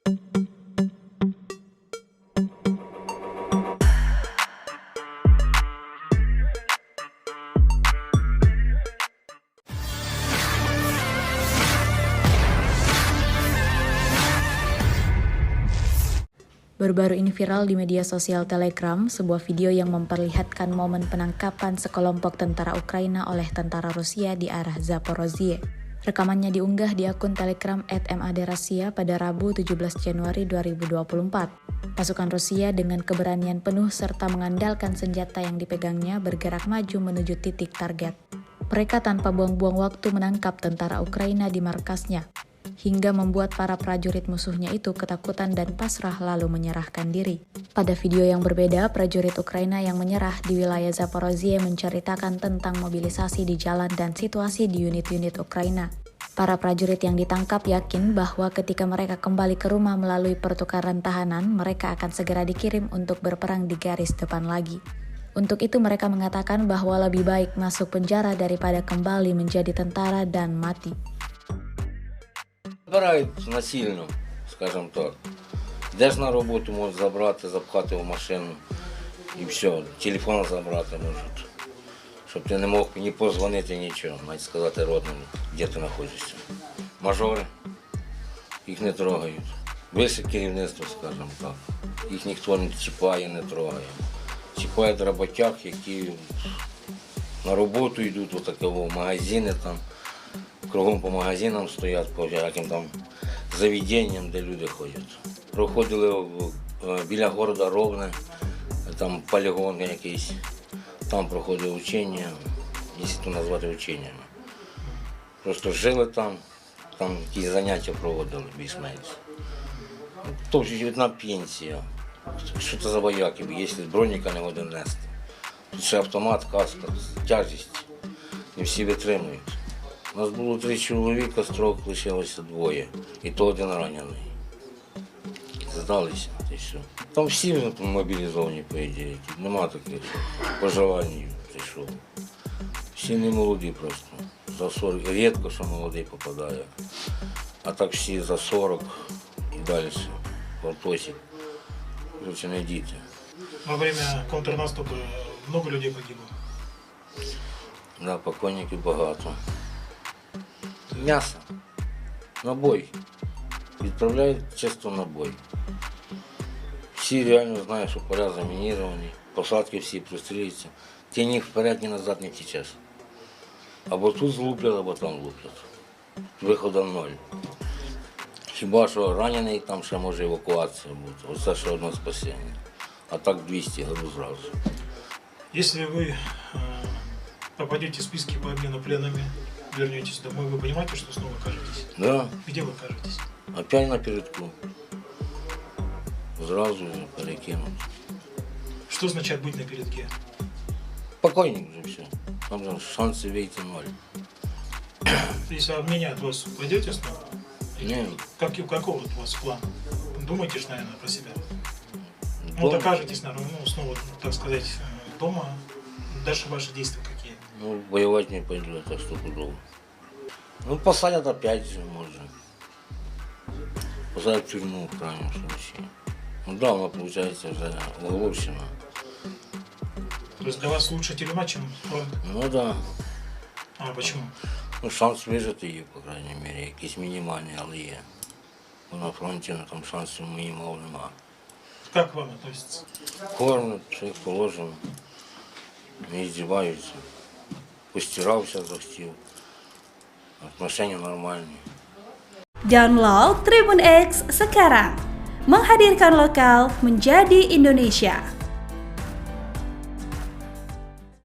Baru-baru ini viral di media sosial Telegram sebuah video yang memperlihatkan momen penangkapan sekelompok tentara Ukraina oleh tentara Rusia di arah Zaporozhye. Rekamannya diunggah di akun Telegram @MAD_Russia pada Rabu 17 Januari 2024. Pasukan Rusia dengan keberanian penuh serta mengandalkan senjata yang dipegangnya bergerak maju menuju titik target. Mereka tanpa buang-buang waktu menangkap tentara Ukraina di markasnya, hingga membuat para prajurit musuhnya itu ketakutan dan pasrah lalu menyerahkan diri. Pada video yang berbeda, prajurit Ukraina yang menyerah di wilayah Zaporozhye menceritakan tentang mobilisasi di jalan dan situasi di unit-unit Ukraina. Para prajurit yang ditangkap yakin bahwa ketika mereka kembali ke rumah melalui pertukaran tahanan, mereka akan segera dikirim untuk berperang di garis depan lagi. Untuk itu mereka mengatakan bahwa lebih baik masuk penjara daripada kembali menjadi tentara dan mati. Забирають насильно, скажімо так. Йдеш на роботу, можуть забрати, запхати в машину і все, телефон забрати можуть. Щоб ти не мог ні позвонити, нічого, навіть сказати родному, де ти знаходишся. Мажори, їх не трогають. Вище керівництво, скажімо так. Їх ніхто не чіпає, не трогає. Чіпають роботяг, які на роботу йдуть, отаке в магазини там. Кругом по магазинам стоять, по яким там заведенням, де люди ходять. Проходили біля города Ровне, там полігон якийсь, там проходили учення, якщо то назвати ученнями. Просто жили там якісь заняття проводили більш-менш. Тобто одна пенсія. Що це за вояки, якщо броніка не годин нести. Тут ще автомат, каска, тяжість, і всі витримують. У нас було 3 чоловіка, з 3 лишилося 2, і то 1 ранений. Здалися, і все. Там всі мобілізовані, по ідеї, тут нема таких пожелань, ти що. Всі не молоді просто. За 40, рідко, що молодий попадає. А так всі за 40 і далі. Вартосик. Короче, не діти. Во время контрнаступу много людей погибло? Да, покойників багато. М'ясо, на бой. Відправляють часто на бой. Всі реально знають, що поля замініровані, посадки всі прострілюються. Ти ні вперед, ні назад не течеш. Або тут злуплять, або там луплять. Виходу ноль. Хіба що ранений, там ще може евакуація бути. Оце ще одне спасіння. А так 200 говорю зразу. Если вы попадете в списки по обмену пленными, вернетесь домой, вы понимаете, что снова окажетесь? Да, Где вы окажетесь? опять на передку. Зразу перекинуть. Что означает быть на передке? Покойник вже все. Там же шанси вийти ноль. Если обменяют вас, пойдете снова? Ні. Какой вот у вас план? Думаете ж, наверное, про себя? Ну, Дома. вот окажетесь, наверное, снова, так сказать, дома. Дальше ваши действия какие? Ну, воевать не пойду, так что буду. Ну, посадят опять же, может. Посадят в тюрьму, в крайнем случае. Ну да, она получается уже уголовщина. То есть для вас лучше тюрьма, чем фронт? Ну да. А почему? Ну, шанс вижити є, по крайній мірі, якісь мінімальні, але є. Бо на фронті там шансів мінімал нема. Как к вам относятся? Кормлять, все як положено. Не здіваються. Постирався, захотів. Отношення нормальні. Download Tribun X sekarang, menghadirkan lokal menjadi Indonesia.